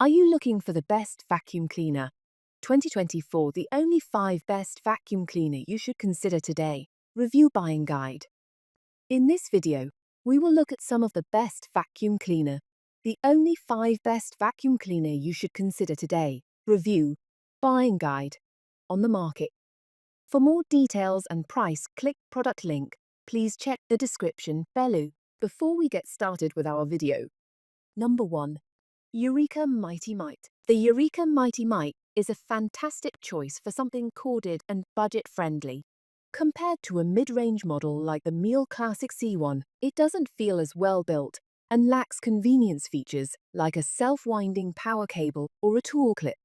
Are you looking for the best vacuum cleaner? 2024, the only 5 best vacuum cleaner you should consider today. Review buying guide. In this video, we will look at some of the best vacuum cleaner. The only 5 best vacuum cleaner you should consider today. Review buying guide on the market. For more details and price, click product link. Please check the description below. Before we get started with our video. Number 1. Eureka Mite. The Eureka Mite is a fantastic choice for something corded and budget-friendly. Compared to a mid-range model like the Miele Classic C1, it doesn't feel as well-built and lacks convenience features like a self-winding power cable or a tool clip.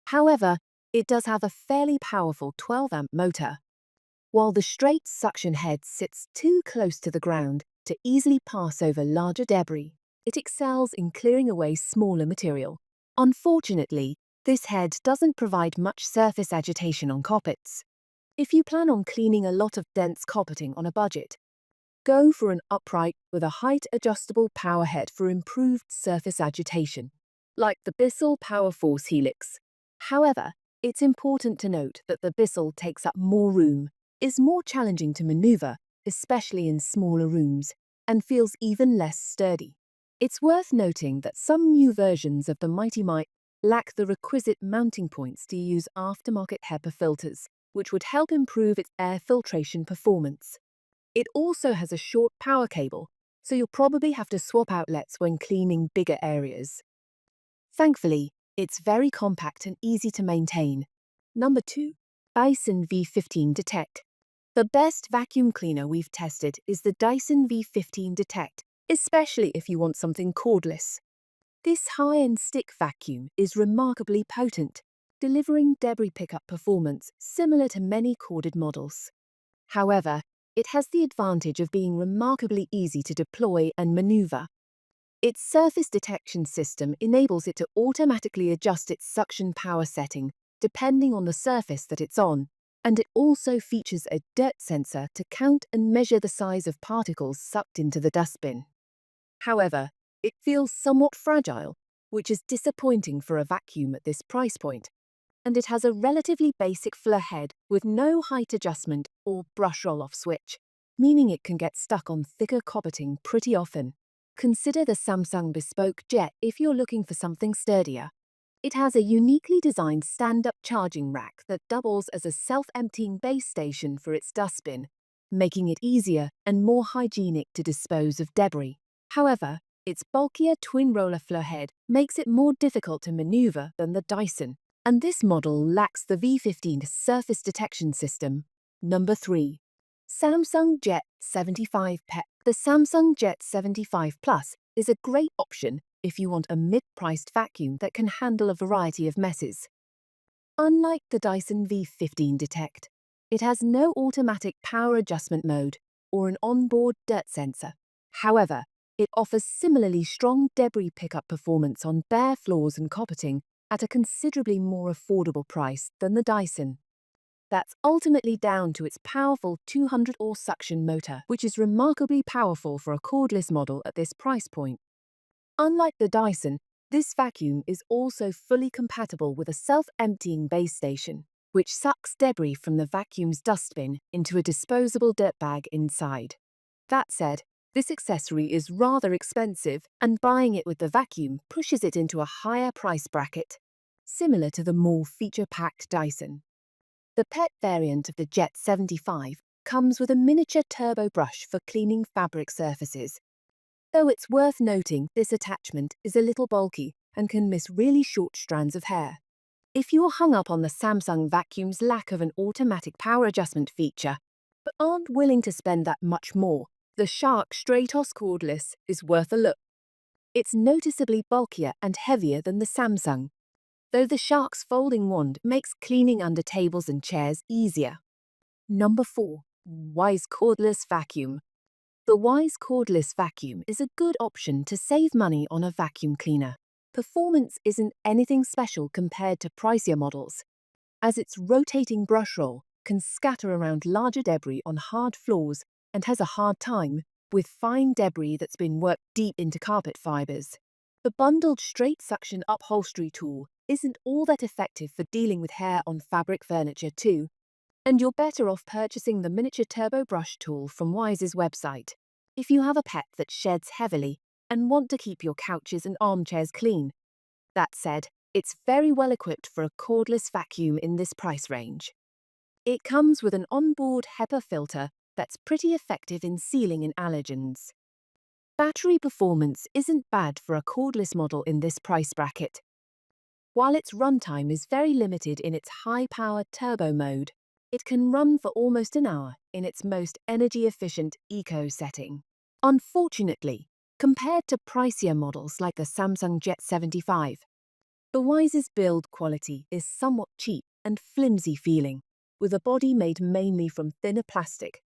However, it does have a fairly powerful 12-amp motor. While the straight suction head sits too close to the ground to easily pass over larger debris, it excels in clearing away smaller material. Unfortunately, this head doesn't provide much surface agitation on carpets. If you plan on cleaning a lot of dense carpeting on a budget, go for an upright with a height-adjustable power head for improved surface agitation, like the Bissell Power Force Helix. However, it's important to note that the Bissell takes up more room, is more challenging to maneuver, especially in smaller rooms, and feels even less sturdy. It's worth noting that some new versions of the Mite lack the requisite mounting points to use aftermarket HEPA filters, which would help improve its air filtration performance. It also has a short power cable, so you'll probably have to swap outlets when cleaning bigger areas. Thankfully, it's very compact and easy to maintain. Number 2. Dyson V15 Detect. The best vacuum cleaner we've tested is the Dyson V15 Detect, especially if you want something cordless. This high-end stick vacuum is remarkably potent, delivering debris pickup performance similar to many corded models. However, it has the advantage of being remarkably easy to deploy and maneuver. Its surface detection system enables it to automatically adjust its suction power setting depending on the surface that it's on, and it also features a dirt sensor to count and measure the size of particles sucked into the dustbin. However, it feels somewhat fragile, which is disappointing for a vacuum at this price point, and it has a relatively basic floor head with no height adjustment or brush roll-off switch, meaning it can get stuck on thicker carpeting pretty often. Consider the Samsung Bespoke Jet if you're looking for something sturdier. It has a uniquely designed stand-up charging rack that doubles as a self-emptying base station for its dustbin, making it easier and more hygienic to dispose of debris. However, its bulkier twin-roller floor head makes it more difficult to maneuver than the Dyson, and this model lacks the V15 surface detection system. Number 3. Samsung Jet 75 PEP. The Samsung Jet 75 Plus is a great option if you want a mid-priced vacuum that can handle a variety of messes. Unlike the Dyson V15 Detect, it has no automatic power adjustment mode or an onboard dirt sensor. However, it offers similarly strong debris pickup performance on bare floors and carpeting at a considerably more affordable price than the Dyson. That's ultimately down to its powerful 200-ohr suction motor, which is remarkably powerful for a cordless model at this price point. Unlike the Dyson, this vacuum is also fully compatible with a self-emptying base station, which sucks debris from the vacuum's dustbin into a disposable dirt bag inside. That said, this accessory is rather expensive, and buying it with the vacuum pushes it into a higher price bracket, similar to the more feature-packed Dyson. The PET variant of the Jet 75 comes with a miniature turbo brush for cleaning fabric surfaces. Though it's worth noting this attachment is a little bulky and can miss really short strands of hair. If you're hung up on the Samsung vacuum's lack of an automatic power adjustment feature, but aren't willing to spend that much more, the Shark Stratos Cordless is worth a look. It's noticeably bulkier and heavier than the Samsung, though the Shark's folding wand makes cleaning under tables and chairs easier. Number 4. Wyze Cordless Vacuum. The Wyze Cordless Vacuum is a good option to save money on a vacuum cleaner. Performance isn't anything special compared to pricier models, as its rotating brush roll can scatter around larger debris on hard floors and has a hard time with fine debris that's been worked deep into carpet fibers. The bundled straight suction upholstery tool isn't all that effective for dealing with hair on fabric furniture too, and you're better off purchasing the miniature turbo brush tool from Wyze's website. If you have a pet that sheds heavily and want to keep your couches and armchairs clean. That said, it's very well equipped for a cordless vacuum in this price range. It comes with an onboard HEPA filter that's pretty effective in sealing in allergens. Battery performance isn't bad for a cordless model in this price bracket. While its runtime is very limited in its high-powered turbo mode, it can run for almost an hour in its most energy-efficient eco setting. Unfortunately, compared to pricier models like the Samsung Jet 75, the Wyze's build quality is somewhat cheap and flimsy feeling, with a body made mainly from thinner plastic.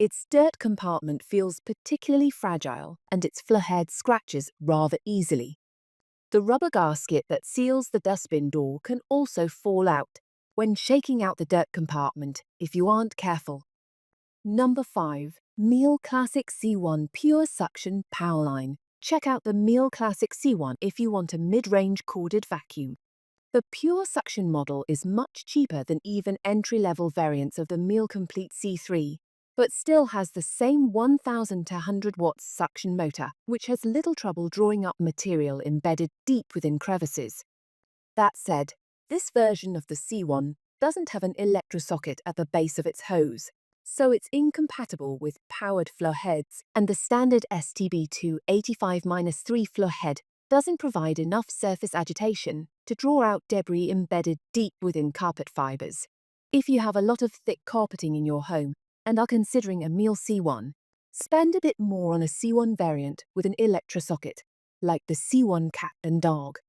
Its dirt compartment feels particularly fragile and its floor head scratches rather easily. The rubber gasket that seals the dustbin door can also fall out when shaking out the dirt compartment if you aren't careful. Number 5. Miele Classic C1 Pure Suction PowerLine. Check out the Miele Classic C1 if you want a mid-range corded vacuum. The Pure Suction model is much cheaper than even entry-level variants of the Miele Complete C3, but still has the same 1000 to 100 watts suction motor, which has little trouble drawing up material embedded deep within crevices. That said, this version of the C1 doesn't have an electrosocket at the base of its hose, so it's incompatible with powered floor heads, and the standard STB285-3 floor head doesn't provide enough surface agitation to draw out debris embedded deep within carpet fibers. If you have a lot of thick carpeting in your home and are considering a Miele C1, spend a bit more on a C1 variant with an electrosocket, like the C1 Cat and Dog.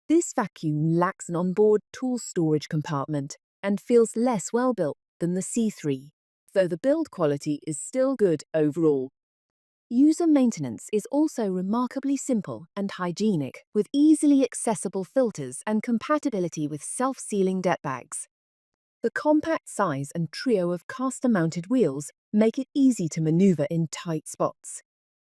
This vacuum lacks an onboard tool storage compartment and feels less well-built than the C3, though the build quality is still good overall. User maintenance is also remarkably simple and hygienic, with easily accessible filters and compatibility with self-sealing dirtbags. The compact size and trio of caster-mounted wheels make it easy to maneuver in tight spots.